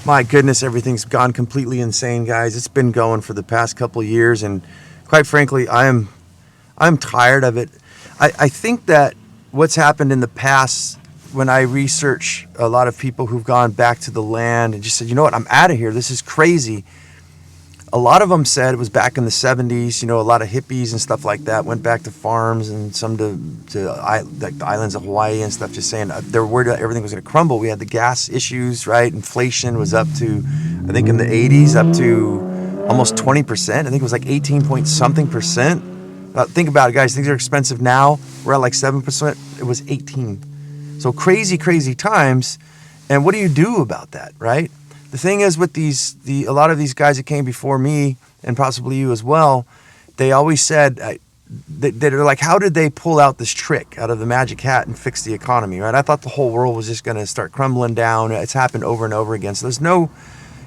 my goodness, everything's gone completely insane, guys. It's been going for the past couple of years, and quite frankly, I'm tired of it. I think that what's happened in the past, when I research a lot of people who've gone back to the land and just said, you know what, I'm out of here. This is crazy. A lot of them said it was back in the 70s, a lot of hippies and stuff like that went back to farms, and some to like the islands of Hawaii and stuff, just saying they were worried that everything was going to crumble. We had the gas issues, right? Inflation was up to, I think in the 80s, up to almost 20%. I think it was like 18 point something percent. Think about it, guys. Things are expensive now. We're at like 7%. It was 18. So crazy, crazy times. And what do you do about that, right? The thing is with a lot of these guys that came before me, and possibly you as well, they always said, they're like, how did they pull out this trick out of the magic hat and fix the economy, right? I thought the whole world was just going to start crumbling down. It's happened over and over again. So there's no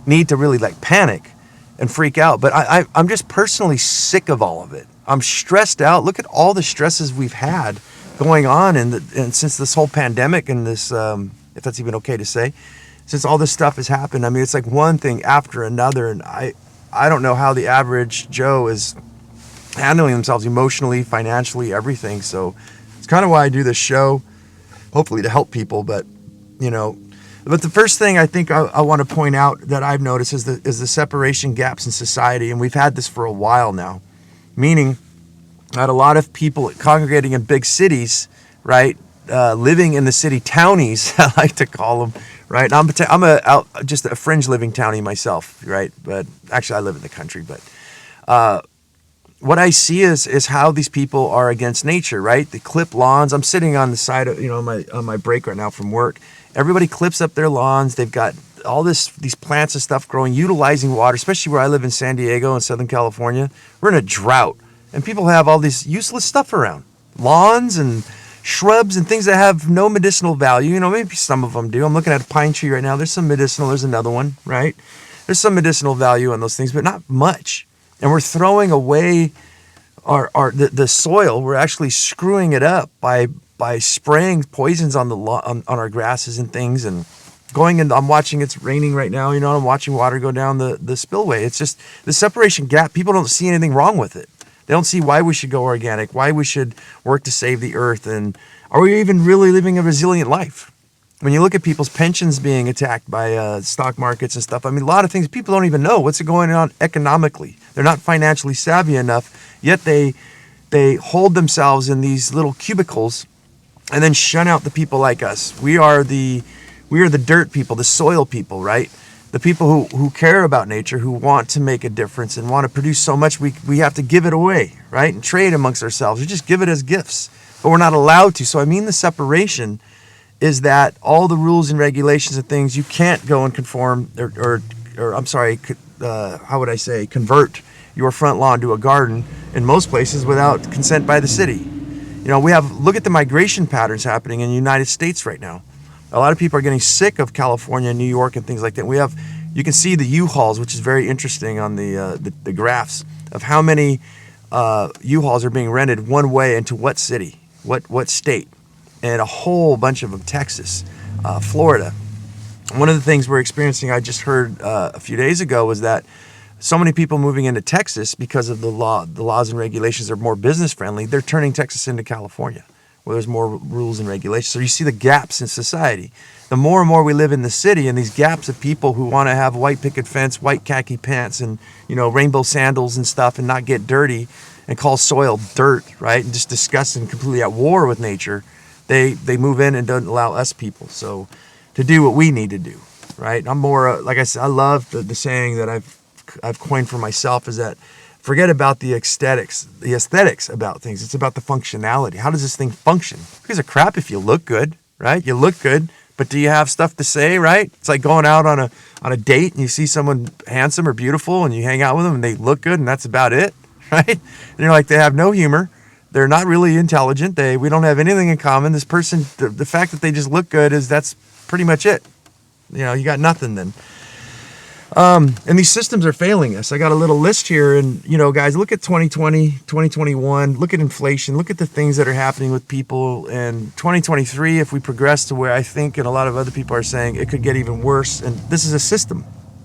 need to really like panic and freak out. But I'm just personally sick of all of it. I'm stressed out. Look at all the stresses we've had going on and since this whole pandemic and this, if that's even okay to say, since all this stuff has happened. I mean, it's like one thing after another, and I don't know how the average Joe is handling themselves emotionally, financially, everything. So it's kind of why I do this show, hopefully to help people. But the first thing I think I want to point out that I've noticed is the separation gaps in society, and we've had this for a while now, meaning that a lot of people congregating in big cities, right, living in the city townies, I like to call them. Right, I'm just a fringe living townie myself, right? But actually, I live in the country. But what I see is how these people are against nature, right? They clip lawns. I'm sitting on the side of on my break right now from work. Everybody clips up their lawns. They've got all these plants and stuff growing, utilizing water. Especially where I live in San Diego in Southern California, we're in a drought, and people have all this useless stuff around, lawns and shrubs and things that have no medicinal value. Maybe some of them do. I'm looking at a pine tree right now. There's some medicinal. There's another one, right? There's some medicinal value on those things, but not much. And we're throwing away the soil. We're actually screwing it up by spraying poisons on on our grasses and things, and going in. I'm watching. It's raining right now. I'm watching water go down the spillway. It's just the separation gap. People don't see anything wrong with it. They don't see why we should go organic, why we should work to save the earth, and are we even really living a resilient life? When you look at people's pensions being attacked by stock markets and stuff, I mean, a lot of things people don't even know what's going on economically. They're not financially savvy enough, yet they hold themselves in these little cubicles and then shun out the people like us. We are the dirt people, the soil people, right? The people who care about nature, who want to make a difference and want to produce so much, we have to give it away, right? And trade amongst ourselves. We just give it as gifts, but we're not allowed to. So I mean, the separation is that all the rules and regulations and things, you can't go and conform or I'm sorry, how would I say, convert your front lawn to a garden in most places without consent by the city. Look at the migration patterns happening in the United States right now. A lot of people are getting sick of California, New York, and things like that. You can see the U-Hauls, which is very interesting on the graphs of how many U-Hauls are being rented one way into what city, what state, and a whole bunch of them, Texas, Florida. One of the things we're experiencing, I just heard a few days ago, was that so many people moving into Texas because of the laws and regulations are more business friendly. They're turning Texas into California, where there's more rules and regulations. So you see the gaps in society. The more and more we live in the city, and these gaps of people who want to have white picket fence, white khaki pants, and rainbow sandals and stuff, and not get dirty and call soil dirt, right? And just disgust and completely at war with nature. They move in and don't allow us people to do what we need to do, right? I'm more like I said. I love the saying that I've coined for myself is that, forget about the aesthetics about things. It's about the functionality. How does this thing function? Who gives a crap if you look good, right? You look good, but do you have stuff to say, right? It's like going out on a date and you see someone handsome or beautiful and you hang out with them and they look good and that's about it, right? And you're like, they have no humor. They're not really intelligent. We don't have anything in common. This person, the fact that they just look good that's pretty much it. You got nothing then. And these systems are failing us. I got a little list here, and guys, look at 2020, 2021, look at inflation, look at the things that are happening with people. And 2023, if we progress to where I think and a lot of other people are saying it could get even worse, and this is a system,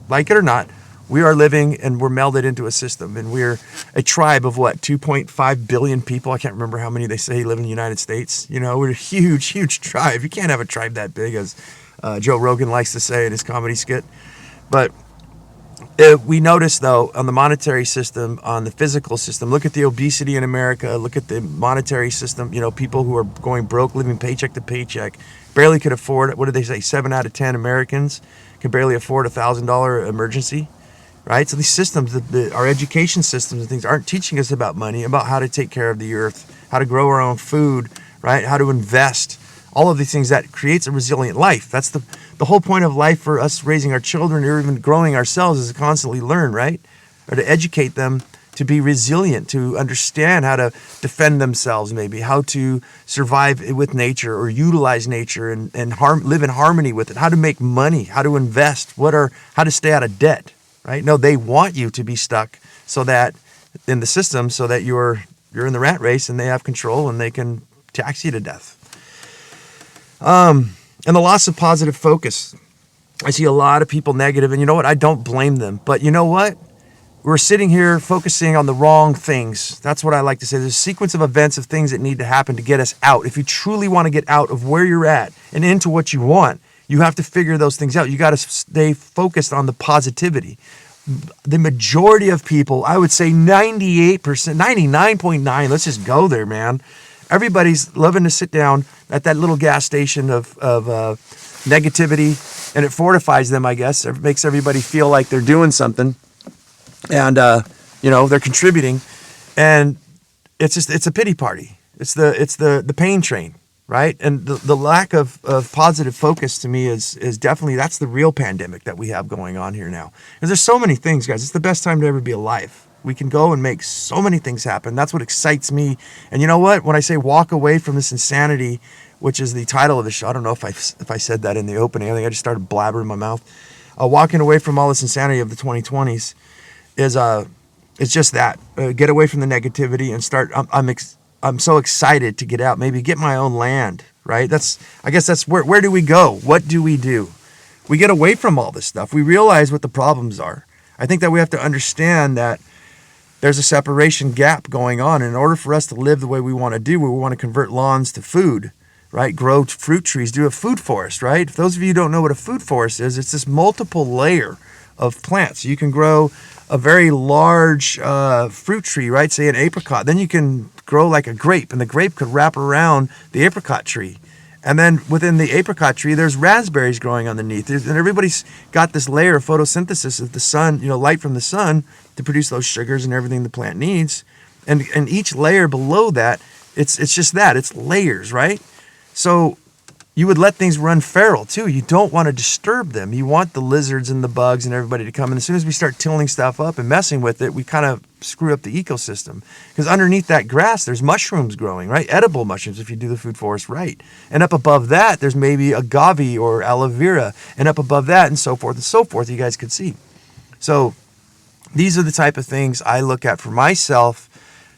like it or not, we are living and we're melded into a system, and we're a tribe of 2.5 billion people. I can't remember how many they say live in the United States. We're a huge tribe. You can't have a tribe that big, as Joe Rogan likes to say in his comedy skit. But we notice, though, on the monetary system, on the physical system, look at the obesity in America, look at the monetary system, people who are going broke, living paycheck to paycheck, barely could afford it. What did they say? 7 out of 10 Americans can barely afford a $1,000 emergency, right? So these systems, our education systems and things aren't teaching us about money, about how to take care of the earth, how to grow our own food, right? How to invest, all of these things that creates a resilient life. That's the whole point of life for us raising our children or even growing ourselves is to constantly learn, right? Or to educate them to be resilient, to understand how to defend themselves, maybe how to survive with nature or utilize nature and live in harmony with it, how to make money, how to invest, how to stay out of debt, right? No, they want you to be stuck so that in the system, so that you're in the rat race and they have control and they can tax you to death. And the loss of positive focus. I see a lot of people negative, and you know what? I don't blame them. But you know what? We're sitting here focusing on the wrong things. That's what I like to say. There's a sequence of events of things that need to happen to get us out. If you truly want to get out of where you're at and into what you want, you have to figure those things out. You got to stay focused on the positivity. The majority of people, I would say 98%, 99.9, let's just go there, man. Everybody's loving to sit down at that little gas station of negativity, and it fortifies them, I guess. It makes everybody feel like they're doing something, and they're contributing, and it's a pity party. It's the pain train, right? And the lack of positive focus to me is definitely, that's the real pandemic that we have going on here now. Because there's so many things, guys. It's the best time to ever be alive. We can go and make so many things happen. That's what excites me. And you know what? When I say walk away from this insanity, which is the title of the show, I don't know if I said that in the opening. I think I just started blabbering in my mouth. Walking away from all this insanity of the 2020s is just that. Get away from the negativity and start. I'm so excited to get out. Maybe get my own land. Right? I guess that's where do we go? What do? We get away from all this stuff. We realize what the problems are. I think that we have to understand that there's a separation gap going on. And in order for us to live the way we want to do, we want to convert lawns to food, right? Grow fruit trees, do a food forest, right? If those of you who don't know what a food forest is, it's this multiple layer of plants. You can grow a very large fruit tree, right? Say an apricot. Then you can grow like a grape, and the grape could wrap around the apricot tree. And then within the apricot tree, there's raspberries growing underneath. And everybody's got this layer of photosynthesis of the sun, light from the sun to produce those sugars and everything the plant needs. And each layer below that, it's just that. It's layers, right? So you would let things run feral too. You don't want to disturb them. You want the lizards and the bugs and everybody to come. And as soon as we start tilling stuff up and messing with it, we kind of screw up the ecosystem. Because underneath that grass, there's mushrooms growing, right? Edible mushrooms if you do the food forest right. And up above that, there's maybe agave or aloe vera. And up above that, and so forth, you guys could see. So these are the type of things I look at for myself,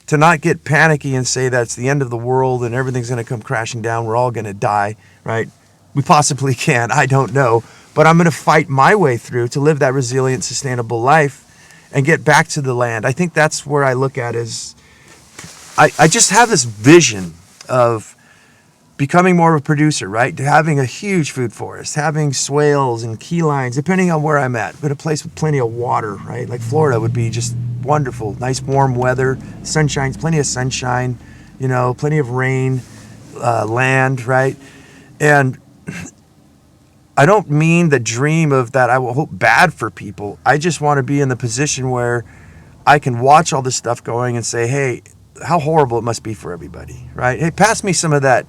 to not get panicky and say that it's the end of the world and everything's going to come crashing down. We're all going to die, right? We possibly can. I don't know. But I'm going to fight my way through to live that resilient, sustainable life and get back to the land. I think that's where I look at is I just have this vision of becoming more of a producer, right? Having a huge food forest, having swales and key lines, depending on where I'm at, but a place with plenty of water, right? Like Florida would be just wonderful. Nice warm weather, sunshine, plenty of sunshine, plenty of rain, land, right? And I don't mean the dream of that I will hope bad for people. I just want to be in the position where I can watch all this stuff going and say, hey, how horrible it must be for everybody, right? Hey, pass me some of that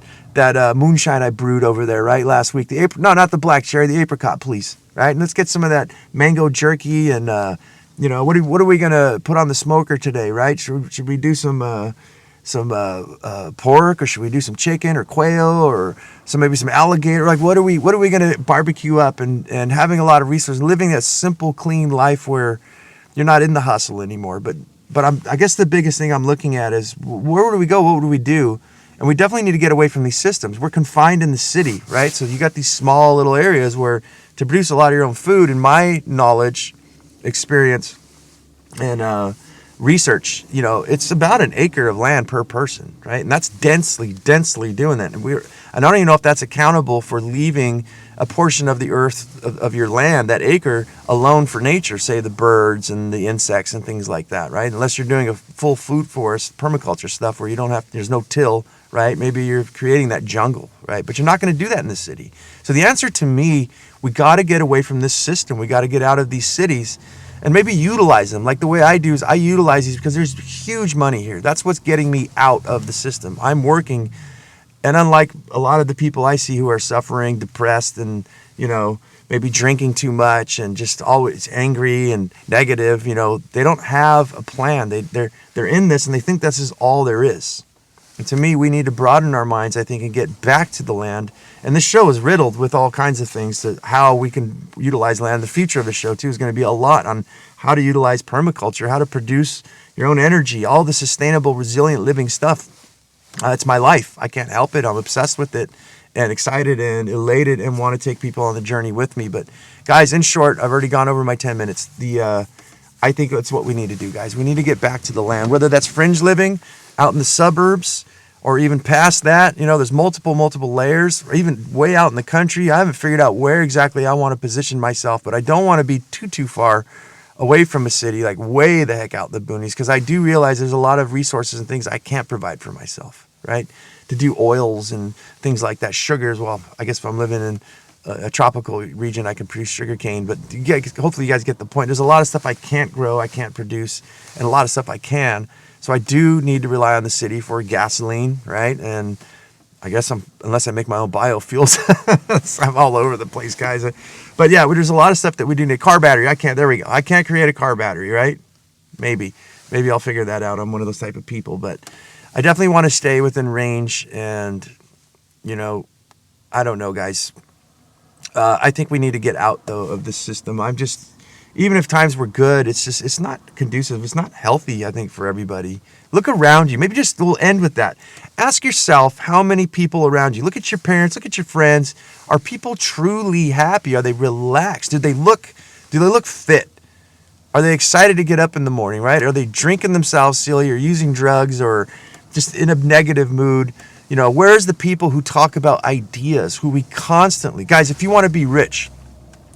moonshine I brewed over there, right, last week. No, not the black cherry, the apricot, please, right? And let's get some of that mango jerky and, what are we going to put on the smoker today, right? Should we do some pork, or should we do some chicken or quail or maybe some alligator? Like, what are we going to barbecue up, and having a lot of resources, living that simple, clean life where you're not in the hustle anymore. But I guess the biggest thing I'm looking at is, where do we go? What do we do? And we definitely need to get away from these systems. We're confined in the city, right? So you got these small little areas where to produce a lot of your own food, in my knowledge, experience, and research, it's about an acre of land per person, right? And that's densely doing that. And I don't even know if that's accountable for leaving a portion of the earth of your land, that acre, alone for nature, say the birds and the insects and things like that, right? Unless you're doing a full food forest, permaculture stuff where there's no till, right? Maybe you're creating that jungle, right? But you're not going to do that in the city. So the answer to me, we got to get away from this system. We got to get out of these cities and maybe utilize them. Like the way I do is I utilize these because there's huge money here. That's what's getting me out of the system. I'm working, and unlike a lot of the people I see who are suffering, depressed, and maybe drinking too much and just always angry and negative, they don't have a plan. They're in this and they think this is all there is. And to me, we need to broaden our minds, I think, and get back to the land. And this show is riddled with all kinds of things to how we can utilize land. The future of the show, too, is going to be a lot on how to utilize permaculture, how to produce your own energy, all the sustainable, resilient living stuff. It's my life. I can't help it. I'm obsessed with it and excited and elated and want to take people on the journey with me. But, guys, in short, I've already gone over my 10 minutes. I think that's what we need to do, guys. We need to get back to the land, whether that's fringe living out in the suburbs, or even past that. There's multiple layers, or even way out in the country. I haven't figured out where exactly I want to position myself, but I don't want to be too far away from a city, like way the heck out in the boonies, because I do realize there's a lot of resources and things I can't provide for myself, right? To do oils and things like that, sugars. Well, I guess if I'm living in a tropical region, I can produce sugar cane, but hopefully you guys get the point. There's a lot of stuff I can't grow, I can't produce, and a lot of stuff I can. So I do need to rely on the city for gasoline, right? And I guess unless I make my own biofuels, I'm all over the place, guys. But yeah, there's a lot of stuff that we do need. Car battery, there we go. I can't create a car battery, right? Maybe I'll figure that out. I'm one of those type of people, but I definitely want to stay within range. And, I don't know, guys. I think we need to get out, though, of the system. Even if times were good, it's not conducive. It's not healthy, I think, for everybody. Look around you. Maybe we'll end with that. Ask yourself how many people around you. Look at your parents. Look at your friends. Are people truly happy? Are they relaxed? Do they look fit? Are they excited to get up in the morning, right? Are they drinking themselves silly or using drugs or just in a negative mood? Where's the people who talk about ideas, who we constantly... Guys, if you want to be rich,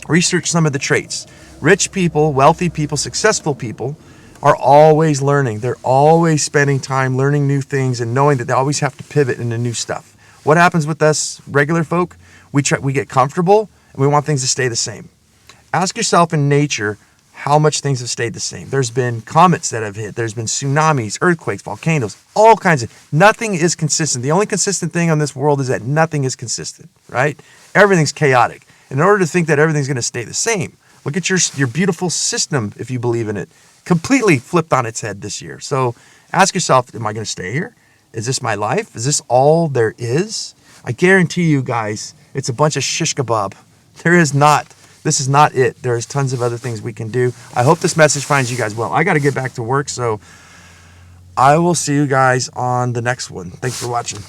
research some of the traits. Rich people, wealthy people, successful people are always learning. They're always spending time learning new things and knowing that they always have to pivot into new stuff. What happens with us regular folk? We get comfortable and we want things to stay the same. Ask yourself in nature how much things have stayed the same. There's been comets that have hit. There's been tsunamis, earthquakes, volcanoes, all kinds of... Nothing is consistent. The only consistent thing on this world is that nothing is consistent, right? Everything's chaotic. And in order to think that everything's going to stay the same, look at your beautiful system, if you believe in it, completely flipped on its head this year. So ask yourself, am I going to stay here? Is this my life? Is this all there is? I guarantee you guys, it's a bunch of shish kebab. This is not it. There's tons of other things we can do. I hope this message finds you guys well. I got to get back to work, so I will see you guys on the next one. Thanks for watching.